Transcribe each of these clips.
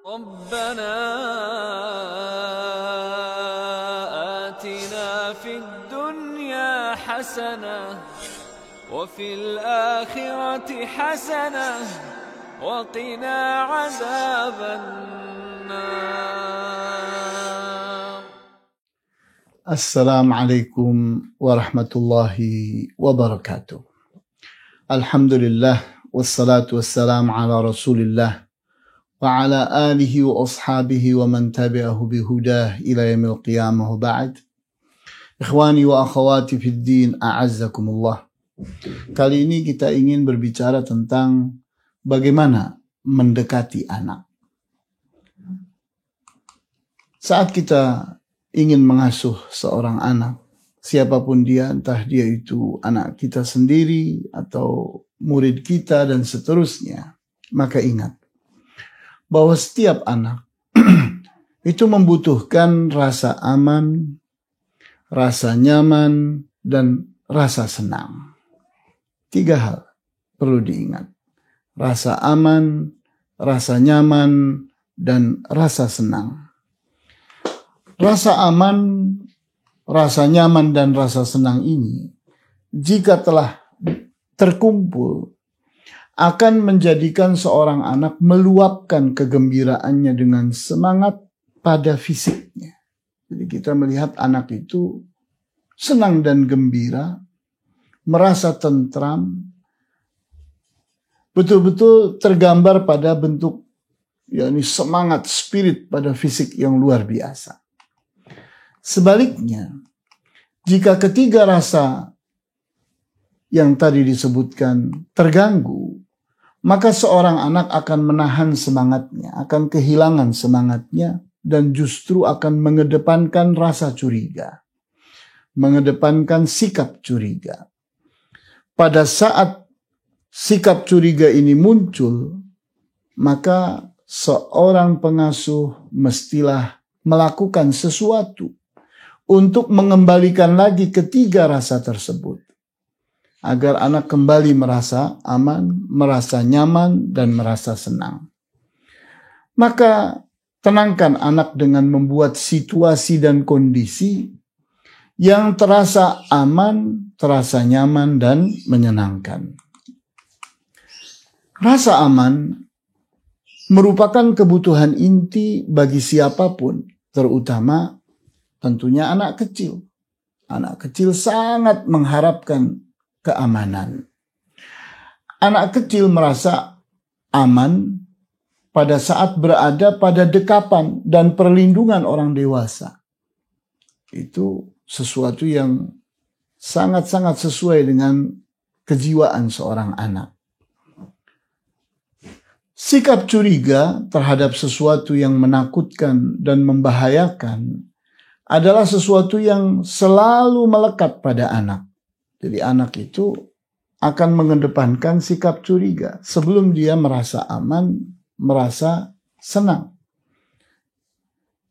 ربنا آتنا في الدنيا حسنة وفي الآخرة حسنة وقنا عذاب النار. Assalamualaikum warahmatullahi wabarakatuh. Alhamdulillah wassalatu wassalamu ala Rasulillah wa ala alihi wa ashabihi wa man tabi'ahu bihudah ila yaumil qiyamah wa ba'd. Ikhwani wa akhawati fid din, a'azzakumullah. Kali ini kita ingin berbicara tentang bagaimana mendekati anak. Saat kita ingin mengasuh seorang anak, siapapun dia, entah dia itu anak kita sendiri atau murid kita dan seterusnya, maka ingat bahwa setiap anak itu membutuhkan rasa aman, rasa nyaman, dan rasa senang. 3 hal perlu diingat: rasa aman, rasa nyaman, dan rasa senang. Rasa aman, rasa nyaman, dan rasa senang ini, jika telah terkumpul, akan menjadikan seorang anak meluapkan kegembiraannya dengan semangat pada fisiknya. Jadi kita melihat anak itu senang dan gembira, merasa tentram, betul-betul tergambar pada bentuk yakni semangat, spirit pada fisik yang luar biasa. Sebaliknya, jika ketiga rasa yang tadi disebutkan terganggu, maka seorang anak akan menahan semangatnya, akan kehilangan semangatnya, dan justru akan mengedepankan rasa curiga, mengedepankan sikap curiga. Pada saat sikap curiga ini muncul, maka seorang pengasuh mestilah melakukan sesuatu untuk mengembalikan lagi ketiga rasa tersebut, agar anak kembali merasa aman, merasa nyaman, dan merasa senang. Maka tenangkan anak dengan membuat situasi dan kondisi yang terasa aman, terasa nyaman, dan menyenangkan. Rasa aman merupakan kebutuhan inti bagi siapapun, terutama tentunya anak kecil. Anak kecil sangat mengharapkan keamanan. Anak kecil merasa aman pada saat berada pada dekapan dan perlindungan orang dewasa. Itu sesuatu yang sangat-sangat sesuai dengan kejiwaan seorang anak. Sikap curiga terhadap sesuatu yang menakutkan dan membahayakan adalah sesuatu yang selalu melekat pada anak. Jadi anak itu akan mengedepankan sikap curiga sebelum dia merasa aman, merasa senang.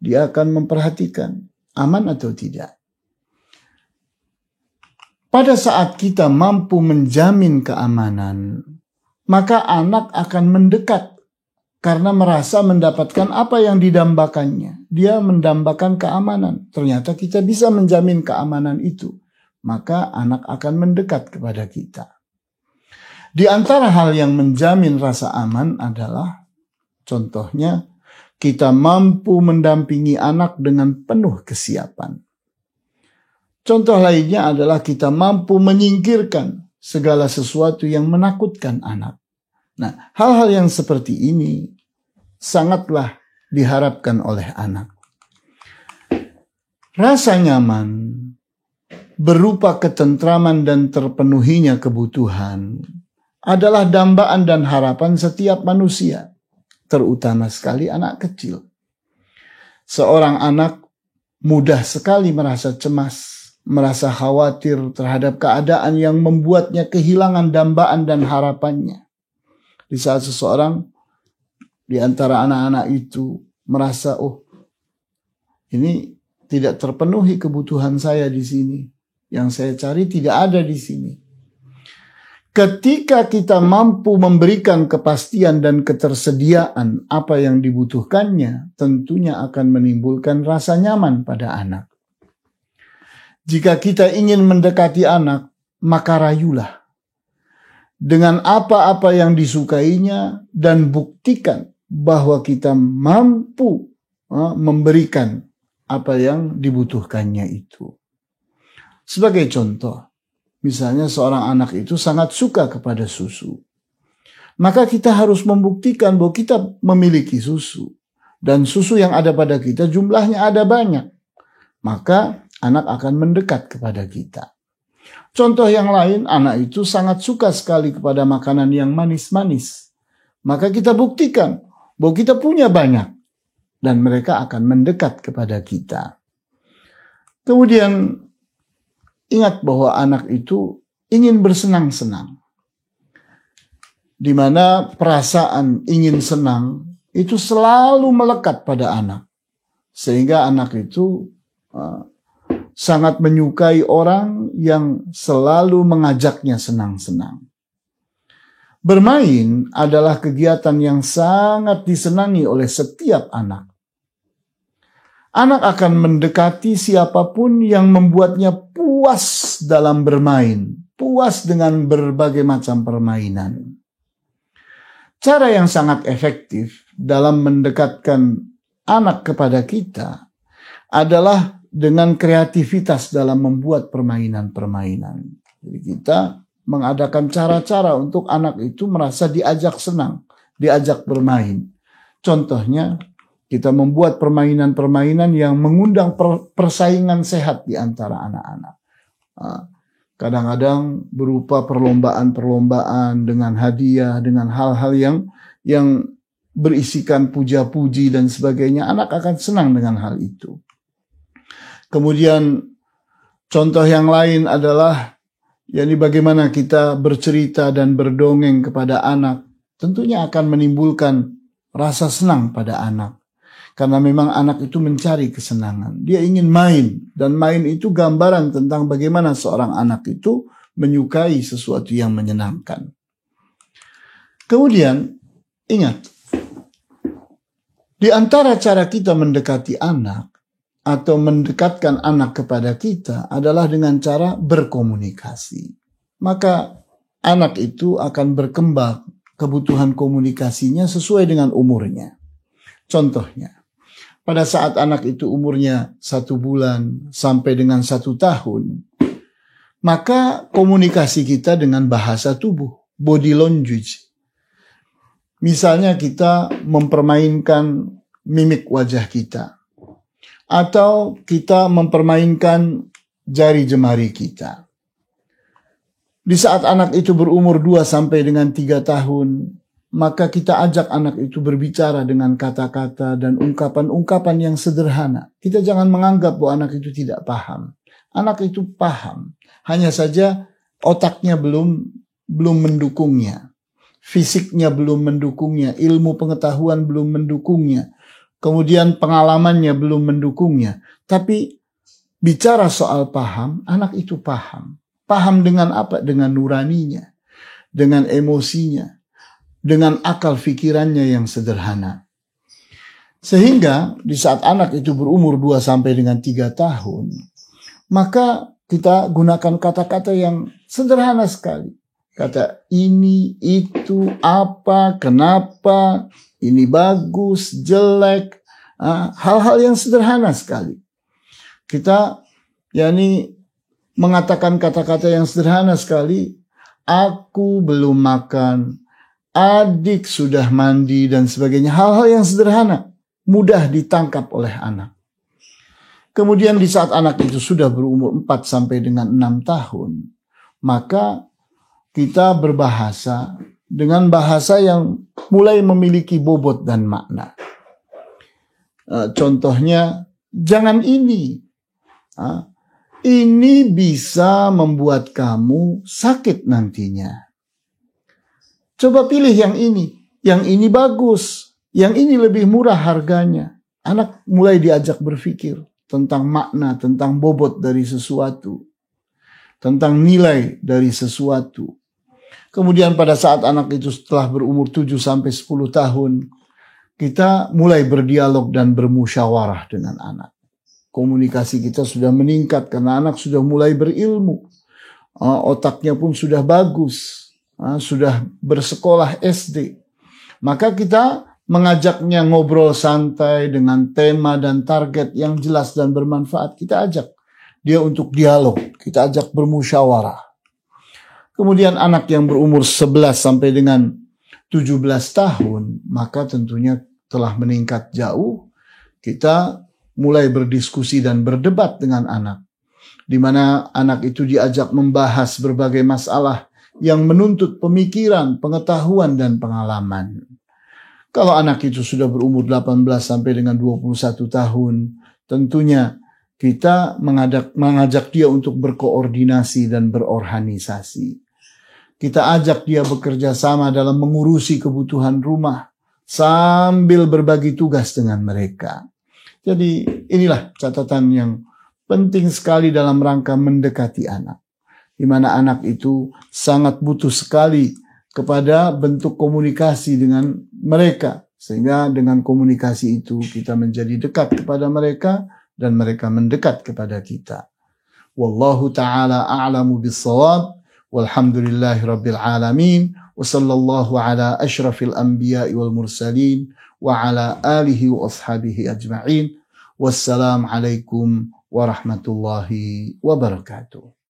Dia akan memperhatikan aman atau tidak. Pada saat kita mampu menjamin keamanan, maka anak akan mendekat karena merasa mendapatkan apa yang didambakannya. Dia mendambakan keamanan. Ternyata kita bisa menjamin keamanan itu. Maka anak akan mendekat kepada kita. Di antara hal yang menjamin rasa aman adalah, contohnya, kita mampu mendampingi anak dengan penuh kesiapan. Contoh lainnya adalah kita mampu menyingkirkan segala sesuatu yang menakutkan anak. Nah, hal-hal yang seperti ini sangatlah diharapkan oleh anak. Rasa nyaman berupa ketentraman dan terpenuhinya kebutuhan adalah dambaan dan harapan setiap manusia, terutama sekali anak kecil. Seorang anak mudah sekali merasa cemas, merasa khawatir terhadap keadaan yang membuatnya kehilangan dambaan dan harapannya. Di saat seseorang di antara anak-anak itu merasa, oh, ini tidak terpenuhi kebutuhan saya di sini. Yang saya cari tidak ada di sini. Ketika kita mampu memberikan kepastian dan ketersediaan apa yang dibutuhkannya, tentunya akan menimbulkan rasa nyaman pada anak. Jika kita ingin mendekati anak, maka rayulah dengan apa-apa yang disukainya dan buktikan bahwa kita mampu memberikan apa yang dibutuhkannya itu. Sebagai contoh, misalnya seorang anak itu sangat suka kepada susu. Maka kita harus membuktikan bahwa kita memiliki susu. Dan susu yang ada pada kita jumlahnya ada banyak. Maka anak akan mendekat kepada kita. Contoh yang lain, anak itu sangat suka sekali kepada makanan yang manis-manis. Maka kita buktikan bahwa kita punya banyak. Dan mereka akan mendekat kepada kita. Kemudian ingat bahwa anak itu ingin bersenang-senang. Di mana perasaan ingin senang itu selalu melekat pada anak. Sehingga anak itu sangat menyukai orang yang selalu mengajaknya senang-senang. Bermain adalah kegiatan yang sangat disenangi oleh setiap anak. Anak akan mendekati siapapun yang membuatnya puas dalam bermain, puas dengan berbagai macam permainan. Cara yang sangat efektif dalam mendekatkan anak kepada kita adalah dengan kreativitas dalam membuat permainan-permainan. Jadi kita mengadakan cara-cara untuk anak itu merasa diajak senang, diajak bermain. Contohnya, kita membuat permainan-permainan yang mengundang persaingan sehat di antara anak-anak. Kadang-kadang berupa perlombaan-perlombaan dengan hadiah, dengan hal-hal yang berisikan puja-puji dan sebagainya. Anak akan senang dengan hal itu. Kemudian contoh yang lain adalah yakni bagaimana kita bercerita dan berdongeng kepada anak. Tentunya akan menimbulkan rasa senang pada anak. Karena memang anak itu mencari kesenangan. Dia ingin main. Dan main itu gambaran tentang bagaimana seorang anak itu menyukai sesuatu yang menyenangkan. Kemudian, ingat. Di antara cara kita mendekati anak atau mendekatkan anak kepada kita adalah dengan cara berkomunikasi. Maka anak itu akan berkembang kebutuhan komunikasinya sesuai dengan umurnya. Contohnya, pada saat anak itu umurnya 1 bulan sampai dengan 1 tahun, maka komunikasi kita dengan bahasa tubuh, body language. Misalnya kita mempermainkan mimik wajah kita, atau kita mempermainkan jari jemari kita. Di saat anak itu berumur 2 sampai dengan 3 tahun, maka kita ajak anak itu berbicara dengan kata-kata dan ungkapan-ungkapan yang sederhana. Kita jangan menganggap bahwa anak itu tidak paham. Anak itu paham. Hanya saja otaknya belum mendukungnya. Fisiknya belum mendukungnya. Ilmu pengetahuan belum mendukungnya. Kemudian pengalamannya belum mendukungnya. Tapi bicara soal paham, anak itu paham. Paham dengan apa? Dengan nuraninya. Dengan emosinya. Dengan akal fikirannya yang sederhana. Sehingga di saat anak itu berumur 2 sampai dengan 3 tahun, maka kita gunakan kata-kata yang sederhana sekali. Kata ini, itu, apa, kenapa, ini bagus, jelek, hal-hal yang sederhana sekali. Kita mengatakan kata-kata yang sederhana sekali, aku belum makan, adik sudah mandi dan sebagainya. Hal-hal yang sederhana, mudah ditangkap oleh anak. Kemudian di saat anak itu sudah berumur 4 sampai dengan 6 tahun, maka kita berbahasa dengan bahasa yang mulai memiliki bobot dan makna. Contohnya, jangan ini. Ini bisa membuat kamu sakit nantinya. Coba pilih yang ini. Yang ini bagus. Yang ini lebih murah harganya. Anak mulai diajak berpikir tentang makna, tentang bobot dari sesuatu. Tentang nilai dari sesuatu. Kemudian pada saat anak itu setelah berumur 7 sampai 10 tahun, kita mulai berdialog dan bermusyawarah dengan anak. Komunikasi kita sudah meningkat karena anak sudah mulai berilmu. Otaknya pun sudah bagus, sudah bersekolah SD. Maka kita mengajaknya ngobrol santai dengan tema dan target yang jelas dan bermanfaat. Kita ajak dia untuk dialog, kita ajak bermusyawarah. Kemudian anak yang berumur 11 sampai dengan 17 tahun, maka tentunya telah meningkat jauh. Kita mulai berdiskusi dan berdebat dengan anak, di mana anak itu diajak membahas berbagai masalah yang menuntut pemikiran, pengetahuan, dan pengalaman. Kalau anak itu sudah berumur 18 sampai dengan 21 tahun, tentunya kita mengajak dia untuk berkoordinasi dan berorganisasi. Kita ajak dia bekerja sama dalam mengurusi kebutuhan rumah sambil berbagi tugas dengan mereka. Jadi inilah catatan yang penting sekali dalam rangka mendekati anak, di mana anak itu sangat butuh sekali kepada bentuk komunikasi dengan mereka, sehingga dengan komunikasi itu kita menjadi dekat kepada mereka dan mereka mendekat kepada kita. Wallahu ta'ala a'lamu bis-shawab, walhamdulillahi rabbil alamin, wa sallallahu ala asyrafil anbiya'i wal mursalin wa ala alihi wa ashabihi ajma'in. Wassalamu alaikum warahmatullahi wabarakatuh.